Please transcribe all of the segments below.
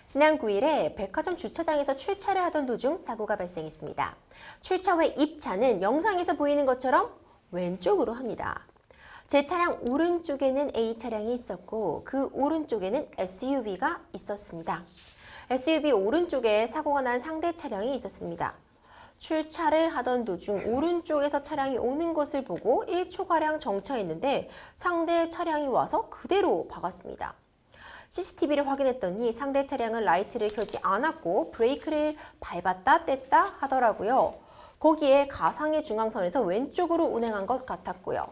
지난 9일에 백화점 주차장에서 출차를 하던 도중 사고가 발생했습니다. 출차 후에 입차는 영상에서 보이는 것처럼 왼쪽으로 합니다. 제 차량 오른쪽에는 A 차량이 있었고 그 오른쪽에는 SUV가 있었습니다. SUV 오른쪽에 사고가 난 상대 차량이 있었습니다. 출차를 하던 도중 오른쪽에서 차량이 오는 것을 보고 1초가량 정차했는데 상대 차량이 와서 그대로 박았습니다. CCTV를 확인했더니 상대 차량은 라이트를 켜지 않았고 브레이크를 밟았다 뗐다 하더라고요. 거기에 가상의 중앙선에서 왼쪽으로 운행한 것 같았고요.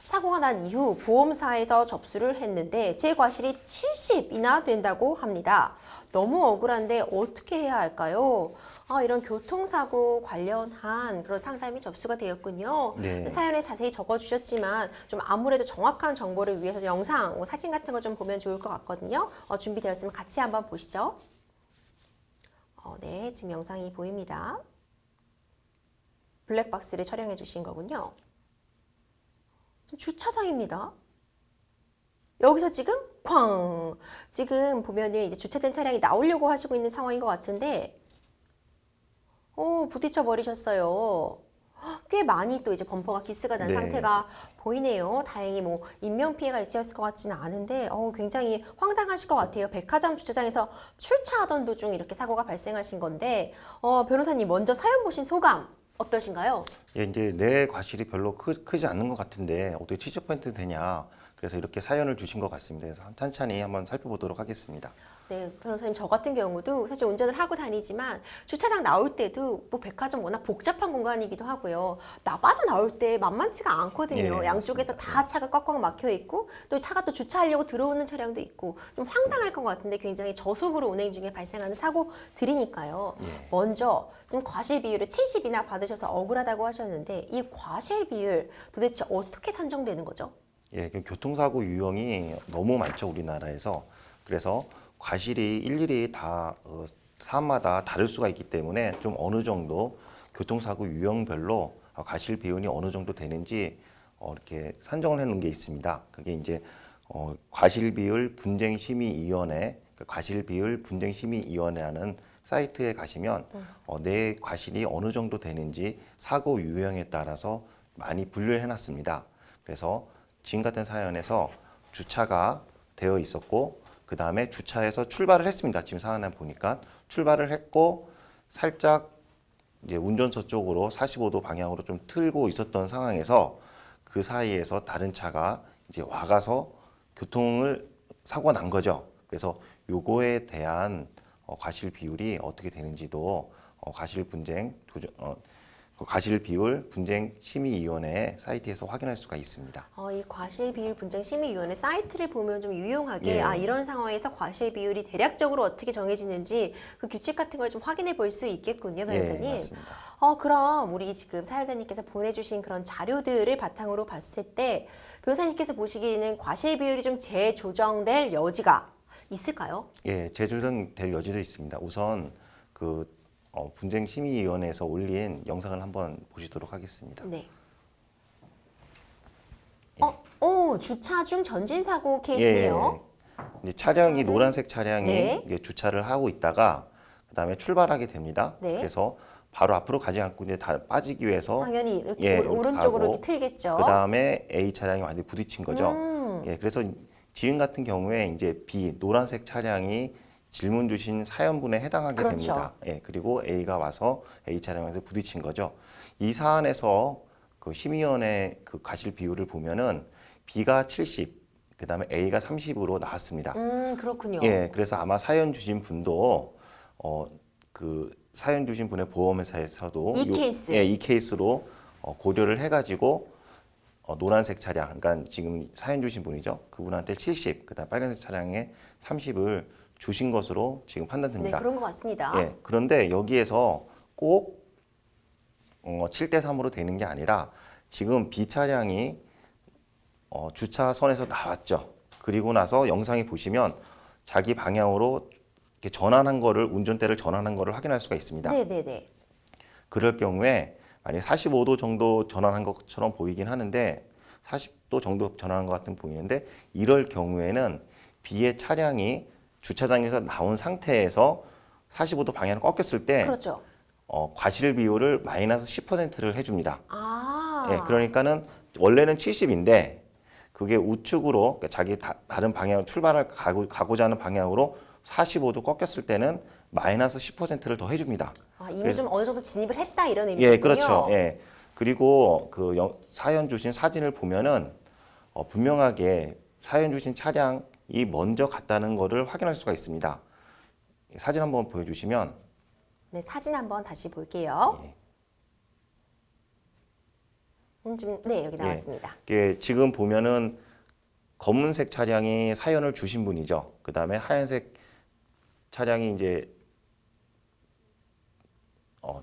사고가 난 이후 보험사에서 접수를 했는데 제 과실이 70이나 된다고 합니다. 너무 억울한데 어떻게 해야 할까요? 이런 교통사고 관련한 그런 상담이 접수가 되었군요. 네. 사연에 자세히 적어주셨지만 좀 아무래도 정확한 정보를 위해서 영상, 사진 같은 거 좀 보면 좋을 것 같거든요. 준비되었으면 같이 한번 보시죠. 네, 지금 영상이 보입니다. 블랙박스를 촬영해 주신 거군요. 주차장입니다. 여기서 지금 쾅! 지금 보면은 이제 주차된 차량이 나오려고 하시고 있는 상황인 것 같은데 부딪혀 버리셨어요. 꽤 많이 또 이제 범퍼가 기스가 난 네. 상태가 보이네요. 다행히 뭐 인명피해가 있었을 것 같지는 않은데 굉장히 황당하실 것 같아요. 백화점 주차장에서 출차하던 도중 이렇게 사고가 발생하신 건데 변호사님 먼저 사연 보신 소감 어떠신가요? 예, 이제 내 과실이 별로 크지 않는 것 같은데 어떻게 취재 포인트 되냐. 그래서 이렇게 사연을 주신 것 같습니다. 그래서 찬찬히 한번 살펴보도록 하겠습니다. 네, 변호사님 저 같은 경우도 사실 운전을 하고 다니지만 주차장 나올 때도 뭐 백화점 워낙 복잡한 공간이기도 하고요. 빠져나올 때 만만치가 않거든요. 예, 양쪽에서 맞습니다. 다 차가 꽉꽉 막혀 있고 또 차가 또 주차하려고 들어오는 차량도 있고 좀 황당할 것 같은데 굉장히 저속으로 운행 중에 발생하는 사고들이니까요. 예. 먼저 지금 과실 비율을 70이나 받으셔서 억울하다고 하셨는데 이 과실 비율 도대체 어떻게 산정되는 거죠? 예, 그 교통사고 유형이 너무 많죠, 우리나라에서. 그래서 과실이 일일이 다 사안마다 다를 수가 있기 때문에 좀 어느 정도 교통사고 유형별로 과실 비율이 어느 정도 되는지 이렇게 산정을 해놓은 게 있습니다. 그게 이제 과실비율 분쟁심의위원회, 과실비율 분쟁심의위원회라는 사이트에 가시면 내 과실이 어느 정도 되는지 사고 유형에 따라서 많이 분류해 놨습니다. 그래서 지금 같은 사연에서 주차가 되어 있었고 그 다음에 주차해서 출발을 했습니다. 지금 사연을 보니까 출발을 했고 살짝 이제 운전석 쪽으로 45도 방향으로 좀 틀고 있었던 상황에서 그 사이에서 다른 차가 이제 와가서 사고가 난 거죠. 그래서 요거에 대한 과실 비율이 어떻게 되는지도 과실 비율 분쟁 심의위원회 사이트에서 확인할 수가 있습니다. 이 과실 비율 분쟁 심의위원회 사이트를 보면 좀 유용하게 예. 이런 상황에서 과실 비율이 대략적으로 어떻게 정해지는지 그 규칙 같은 걸 좀 확인해 볼 수 있겠군요, 변호사님. 예, 맞습니다. 그럼 우리 지금 사연자님께서 보내주신 그런 자료들을 바탕으로 봤을 때 변호사님께서 보시기에는 과실 비율이 좀 재조정될 여지가 있을까요? 예, 재조정될 여지도 있습니다. 우선 분쟁심의위원회에서 올린 영상을 한번 보시도록 하겠습니다. 네. 주차 중 전진사고 케이스네요. 이제 차량이 노란색 차량이 네. 이제 주차를 하고 있다가 그다음에 출발하게 됩니다. 네. 그래서 바로 앞으로 가지 않고 이제 다 빠지기 위해서 당연히 이렇게 이렇게 오른쪽으로 가고 이렇게 틀겠죠. 그다음에 A 차량이 완전히 부딪힌 거죠. 예, 그래서 지금 같은 경우에 이제 노란색 차량이 질문 주신 사연분에 해당하게 그렇죠. 됩니다. 예, 그리고 A가 와서 A 차량에서 부딪힌 거죠. 이 사안에서 그 심의위원회 그 과실 비율을 보면은 B가 70, 그다음에 A가 30으로 나왔습니다. 그렇군요. 예, 그래서 아마 사연 주신 분도 사연 주신 분의 보험회사에서도 케이스. 예, 이 케이스로 고려를 해가지고 노란색 차량, 그러니까 지금 사연 주신 분이죠. 그분한테 70, 그다음 빨간색 차량에 30을 주신 것으로 지금 판단됩니다. 네, 그런 것 같습니다. 예, 그런데 여기에서 꼭 7대 3으로 되는 게 아니라 지금 B 차량이 주차선에서 나왔죠. 그리고 나서 영상에 보시면 자기 방향으로 이렇게 운전대를 전환한 거를 확인할 수가 있습니다. 네네네. 그럴 경우에 만약 45도 정도 전환한 것처럼 보이긴 하는데 40도 정도 전환한 것 같은 보이는데 이럴 경우에는 B의 차량이 주차장에서 나온 상태에서 45도 방향을 꺾였을 때 그렇죠. 과실 비율을 마이너스 10%를 해줍니다. 아. 예, 그러니까는 원래는 70인데 그게 우측으로 그러니까 자기 다른 방향 출발할 가고자 하는 방향으로 45도 꺾였을 때는 마이너스 10%를 더 해줍니다. 아, 이미 그래서- 좀 어느 정도 진입을 했다 이런 의미군요. 예, 그렇죠. 예. 그리고 그 사연 주신 사진을 보면은 분명하게 사연 주신 차량이 먼저 갔다는 거를 확인할 수가 있습니다. 사진 한번 보여주시면 네, 사진 한번 다시 볼게요. 예. 네, 여기 나왔습니다. 이게 지금 보면은 검은색 차량이 사연을 주신 분이죠. 그 다음에 하얀색 차량이 이제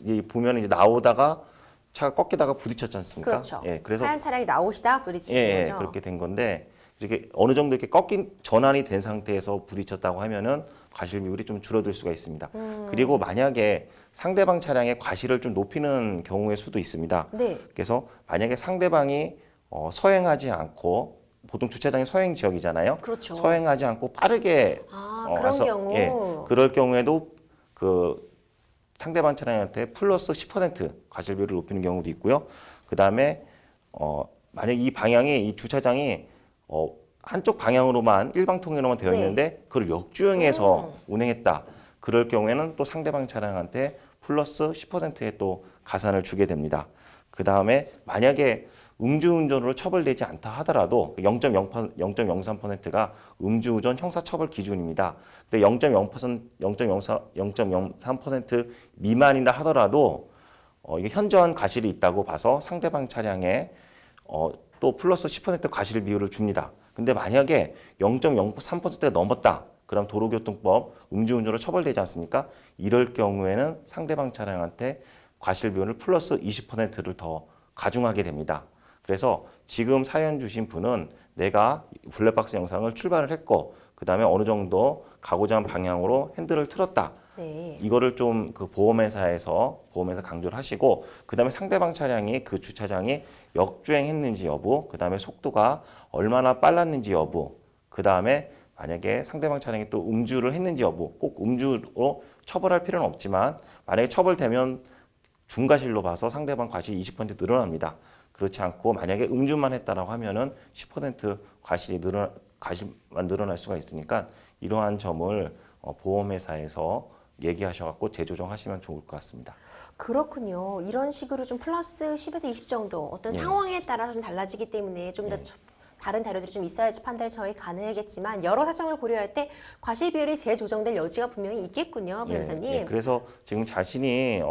이 보면 이제 나오다가 차가 꺾이다가 부딪혔지 않습니까? 그렇죠. 예, 그래서 하얀 차량이 나오시다 부딪히신 예, 거죠. 그렇게 된 건데 이렇게 어느 정도 이렇게 꺾인 전환이 된 상태에서 부딪혔다고 하면은 과실 비율이 좀 줄어들 수가 있습니다. 그리고 만약에 상대방 차량의 과실을 좀 높이는 경우의 수도 있습니다. 네. 그래서 만약에 상대방이 서행하지 않고 보통 주차장이 서행 지역이잖아요. 그렇죠. 서행하지 않고 빠르게 아, 그런 경우. 예, 그럴 경우에도 그 상대방 차량한테 플러스 10% 과실 비율을 높이는 경우도 있고요. 그 다음에 만약 이 방향이 이 주차장이 한쪽 방향으로만 일방통행로만 되어 네. 있는데 그걸 역주행해서 운행했다. 그럴 경우에는 또 상대방 차량한테 플러스 10%의 또 가산을 주게 됩니다. 그 다음에 만약에 음주운전으로 처벌되지 않다 하더라도 0.03%가 음주운전 형사처벌 기준입니다. 근데 0.03% 미만이라 하더라도 이게 현저한 과실이 있다고 봐서 상대방 차량에 또 플러스 10% 과실 비율을 줍니다. 근데 만약에 0.03%가 넘었다. 그럼 도로교통법 음주운전으로 처벌되지 않습니까? 이럴 경우에는 상대방 차량한테 과실 비율을 플러스 20%를 더 가중하게 됩니다. 그래서 지금 사연 주신 분은 내가 블랙박스 영상을 출발을 했고 그 다음에 어느 정도 가고자 하는 방향으로 핸들을 틀었다. 네. 이거를 좀 그 보험회사 강조를 하시고 그 다음에 상대방 차량이 그 주차장이 역주행했는지 여부, 그 다음에 속도가 얼마나 빨랐는지 여부, 그 다음에 만약에 상대방 차량이 또 음주를 했는지 여부, 꼭 음주로 처벌할 필요는 없지만 만약에 처벌되면 중과실로 봐서 상대방 과실이 20% 늘어납니다. 그렇지 않고 만약에 음주만 했다라고 하면은 10% 과실만 늘어날 수가 있으니까 이러한 점을 보험회사에서 얘기하셔갖고 재조정하시면 좋을 것 같습니다. 그렇군요. 이런 식으로 좀 플러스 10에서 20 정도 어떤 예. 상황에 따라서 좀 달라지기 때문에 좀 더 다른 자료들이 좀 있어야지 판단이 저희 가능하겠지만 여러 사정을 고려할 때 과실 비율이 재조정될 여지가 분명히 있겠군요, 변호사님. 예, 그래서 지금 자신이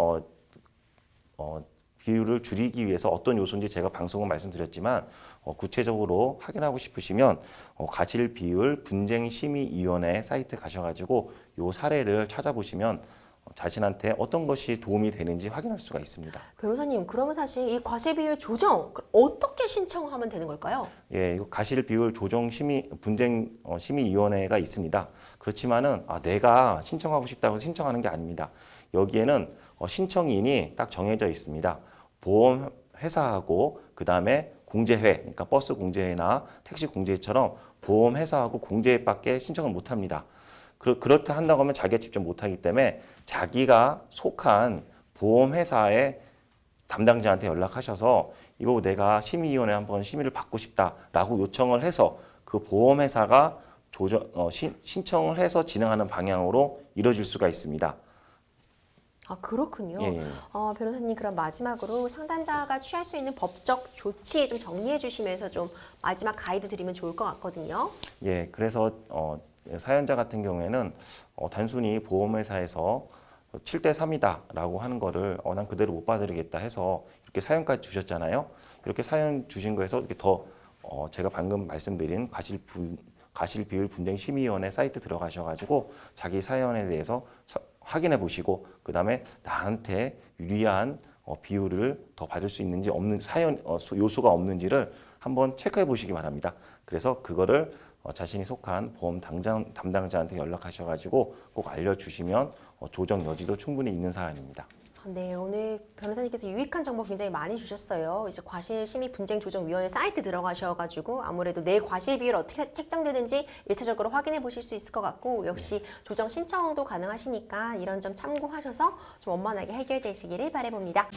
비율을 줄이기 위해서 어떤 요소인지 제가 방송은 말씀드렸지만 구체적으로 확인하고 싶으시면 과실 비율 분쟁 심의위원회 사이트 가셔가지고 요 사례를 찾아보시면 자신한테 어떤 것이 도움이 되는지 확인할 수가 있습니다. 변호사님, 그러면 사실 이 과실 비율 조정 어떻게 신청하면 되는 걸까요? 예, 이거 과실 비율 조정 심의 분쟁 심의위원회가 있습니다. 그렇지만은 내가 신청하고 싶다고 해서 신청하는 게 아닙니다. 여기에는 신청인이 딱 정해져 있습니다. 보험 회사하고 그 다음에 공제회, 그러니까 버스 공제회나 택시 공제회처럼 보험 회사하고 공제회밖에 신청을 못 합니다. 그렇다 한다고 하면 자기가 직접 못 하기 때문에 자기가 속한 보험 회사의 담당자한테 연락하셔서 이거 내가 심의위원회 한번 심의를 받고 싶다라고 요청을 해서 그 보험 회사가 신청을 해서 진행하는 방향으로 이루어질 수가 있습니다. 아, 그렇군요. 예, 예. 변호사님, 그럼 마지막으로 상담자가 취할 수 있는 법적 조치 좀 정리해 주시면서 좀 마지막 가이드 드리면 좋을 것 같거든요. 예, 그래서 사연자 같은 경우에는 단순히 보험회사에서 7대 3이다라고 하는 거를 난 그대로 못 받아들이겠다 해서 이렇게 사연까지 주셨잖아요. 이렇게 사연 주신 거에서 이렇게 더 제가 방금 말씀드린 과실 비율 분쟁 심의위원회 사이트 들어가셔가지고 자기 사연에 대해서 확인해 보시고 그 다음에 나한테 유리한 비율을 더 받을 수 있는지 없는 요소가 없는지를 한번 체크해 보시기 바랍니다. 그래서 그거를 자신이 속한 보험 담당자한테 연락하셔가지고 꼭 알려주시면 조정 여지도 충분히 있는 사안입니다. 네, 오늘 변호사님께서 유익한 정보 굉장히 많이 주셨어요. 이제 과실심의분쟁조정위원회 사이트 들어가셔가지고 아무래도 내 과실 비율 어떻게 책정되는지 1차적으로 확인해 보실 수 있을 것 같고 역시 조정 신청도 가능하시니까 이런 점 참고하셔서 좀 원만하게 해결되시기를 바라봅니다.